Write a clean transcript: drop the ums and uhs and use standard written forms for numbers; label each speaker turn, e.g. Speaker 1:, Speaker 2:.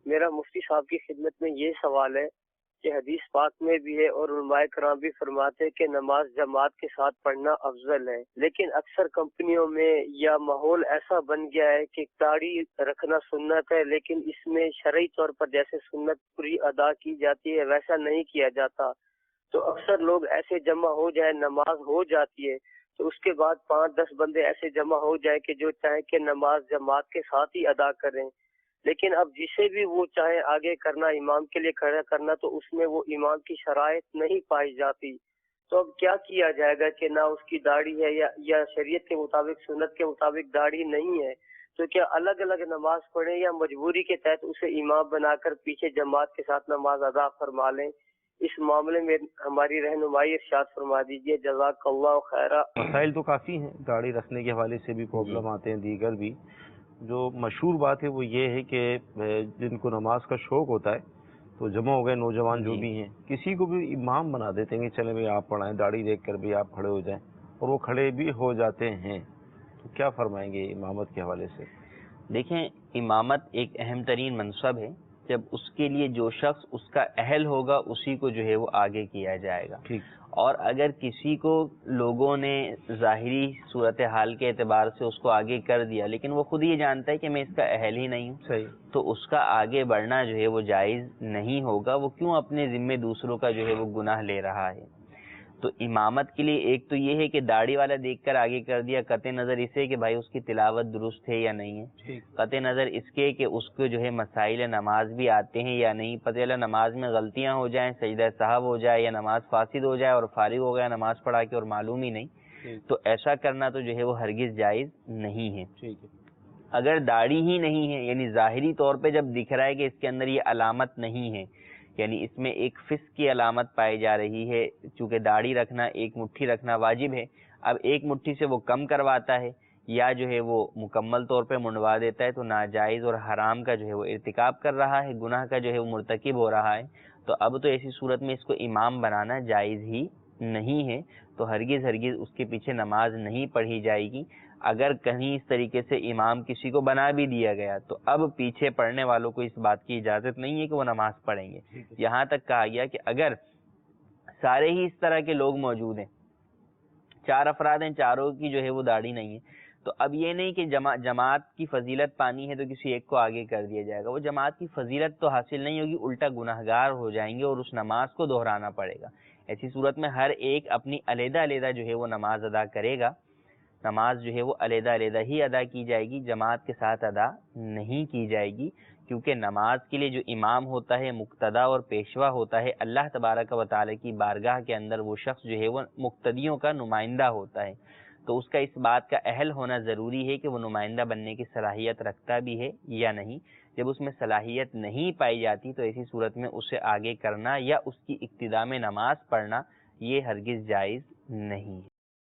Speaker 1: میرا مفتی صاحب کی خدمت میں یہ سوال ہے کہ حدیث پاک میں بھی ہے اور علماء کرام بھی فرماتے ہیں کہ نماز جماعت کے ساتھ پڑھنا افضل ہے، لیکن اکثر کمپنیوں میں یا ماحول ایسا بن گیا ہے کہ داڑھی رکھنا سنت ہے، لیکن اس میں شرعی طور پر جیسے سنت پوری ادا کی جاتی ہے ویسا نہیں کیا جاتا، تو اکثر لوگ ایسے جمع ہو جائے، نماز ہو جاتی ہے تو اس کے بعد 5-10 بندے ایسے جمع ہو جائے کہ جو چاہیں کہ نماز جماعت کے ساتھ ہی ادا کریں، لیکن اب جسے بھی وہ چاہیں آگے کرنا، امام کے لیے کھڑا کرنا، تو اس میں وہ امام کی شرائط نہیں پائی جاتی، تو اب کیا کیا جائے گا کہ نہ اس کی داڑھی ہے یا شریعت کے مطابق سنت کے مطابق داڑھی نہیں ہے، تو کیا الگ الگ نماز پڑھیں یا مجبوری کے تحت اسے امام بنا کر پیچھے جماعت کے ساتھ نماز ادا فرما لیں؟ اس معاملے میں ہماری رہنمائی ارشاد فرما دیجیے، جزاک اللہ خیرہ۔
Speaker 2: مسائل تو کافی ہیں، داڑھی رکھنے کے حوالے سے بھی پرابلم آتے ہیں، دیگر بھی۔ جو مشہور بات ہے وہ یہ ہے کہ جن کو نماز کا شوق ہوتا ہے تو جمع ہو گئے نوجوان جو بھی ہیں، کسی کو بھی امام بنا دیتے ہیں کہ چلیں بھائی آپ پڑھائیں، داڑھی دیکھ کر بھی آپ کھڑے ہو جائیں، اور وہ کھڑے بھی ہو جاتے ہیں۔ تو کیا فرمائیں گے امامت کے حوالے سے؟
Speaker 3: دیکھیں، امامت ایک اہم ترین منصب ہے، جب اس کے لیے جو شخص اس کا اہل ہوگا اسی کو جو ہے وہ آگے کیا جائے گا، اور اگر کسی کو لوگوں نے ظاہری صورتحال کے اعتبار سے اس کو آگے کر دیا لیکن وہ خود یہ جانتا ہے کہ میں اس کا اہل ہی نہیں ہوں، تو اس کا آگے بڑھنا جو ہے وہ جائز نہیں ہوگا۔ وہ کیوں اپنے ذمے دوسروں کا جو ہے وہ گناہ لے رہا ہے؟ تو امامت کے لیے ایک تو یہ ہے کہ داڑھی والا دیکھ کر آگے کر دیا، قطع نظر اسے کہ بھائی اس کی تلاوت درست ہے یا نہیں ہے، قطع نظر اس کے کہ اس کو جو ہے مسائل نماز بھی آتے ہیں یا نہیں، پتہ چلا نماز میں غلطیاں ہو جائیں، سجدہ سہو ہو جائے یا نماز فاسد ہو جائے اور فارغ ہو گیا نماز پڑھا کے اور معلوم ہی نہیں، تو ایسا کرنا تو جو ہے وہ ہرگز جائز نہیں ہے۔ اگر داڑھی ہی نہیں ہے، یعنی ظاہری طور پہ جب دکھ رہا ہے کہ اس کے اندر یہ علامت نہیں ہے، یعنی اس میں ایک فسق کی علامت پائی جا رہی ہے، چونکہ داڑھی رکھنا، ایک مٹھی رکھنا واجب ہے، اب ایک مٹھی سے وہ کم کرواتا ہے یا جو ہے وہ مکمل طور پہ منڈوا دیتا ہے، تو ناجائز اور حرام کا جو ہے وہ ارتکاب کر رہا ہے، گناہ کا جو ہے وہ مرتکب ہو رہا ہے، تو اب تو ایسی صورت میں اس کو امام بنانا جائز ہی نہیں ہے، تو ہرگز اس کے پیچھے نماز نہیں پڑھی جائے گی۔ اگر کہیں اس طریقے سے امام کسی کو بنا بھی دیا گیا تو اب پیچھے پڑھنے والوں کو اس بات کی اجازت نہیں ہے کہ وہ نماز پڑھیں گے۔ یہاں تک کہا گیا کہ اگر سارے ہی اس طرح کے لوگ موجود ہیں، 4 افراد ہیں، چاروں کی جو ہے وہ داڑھی نہیں ہے، تو اب یہ نہیں کہ جماعت کی فضیلت پانی ہے تو کسی ایک کو آگے کر دیا جائے گا، وہ جماعت کی فضیلت تو حاصل نہیں ہوگی، الٹا گناہگار ہو جائیں گے اور اس نماز کو دہرانا پڑے گا۔ ایسی صورت میں ہر ایک اپنی علیحدہ علیحدہ جو ہے وہ نماز ادا کرے گا، نماز جو ہے وہ علیحدہ علیحدہ ہی ادا کی جائے گی، جماعت کے ساتھ ادا نہیں کی جائے گی، کیونکہ نماز کے لیے جو امام ہوتا ہے، مقتدی اور پیشوا ہوتا ہے، اللہ تبارک و تعالی کی بارگاہ کے اندر وہ شخص جو ہے وہ مقتدیوں کا نمائندہ ہوتا ہے، تو اس کا اس بات کا اہل ہونا ضروری ہے کہ وہ نمائندہ بننے کی صلاحیت رکھتا بھی ہے یا نہیں۔ جب اس میں صلاحیت نہیں پائی جاتی تو ایسی صورت میں اسے آگے کرنا یا اس کی اقتداء میں نماز پڑھنا یہ ہرگز جائز نہیں ہے۔